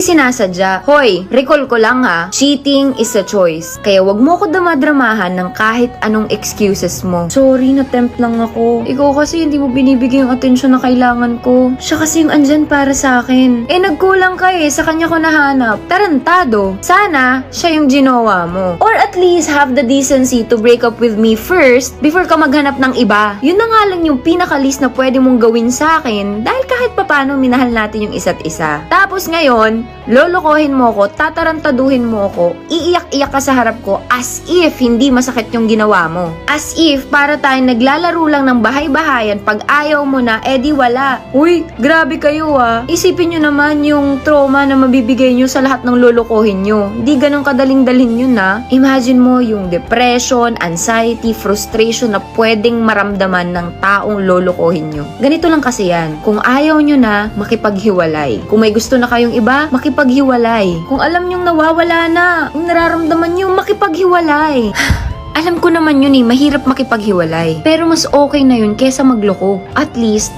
Sinasadya. Hoy, recall ko lang ha, cheating is a choice. Kaya wag mo ko damadramahan ng kahit anong excuses mo. Sorry, na-tempt lang ako. Ikaw kasi hindi mo binibigay yung atensyon na kailangan ko. Siya kasi yung andyan para sa akin. Nagkulang ka sa kanya ko nahanap. Tarantado. Sana, siya yung ginawa mo. Or at least have the decency to break up with me first before ka maghanap ng iba. Yun na nga lang yung pinakalis na pwede mong gawin sa akin dahil kahit papano minahal natin yung isa't isa. Tapos ngayon, lolokohin mo ko, tatarantaduhin mo ko, iiyak-iyak ka sa harap ko as if hindi masakit yung ginawa mo. As if para tayong naglalaro lang ng bahay-bahayan, pag ayaw mo na, di wala. Uy, grabe kayo Isipin nyo naman yung trauma na mabibigay nyo sa lahat ng lolokohin nyo. Hindi ganun kadaling dalhin yun Imagine mo yung depression, anxiety, frustration na pwedeng maramdaman ng taong lolokohin nyo. Ganito lang kasi yan. Kung ayaw nyo na, makipaghiwalay. Kung may gusto na kayong iba, makipaghiwalay. Kung alam nyong nawawala na, yung nararamdaman nyo, makipaghiwalay. Alam ko naman yun mahirap makipaghiwalay. Pero mas okay na yun kesa magloko. At least,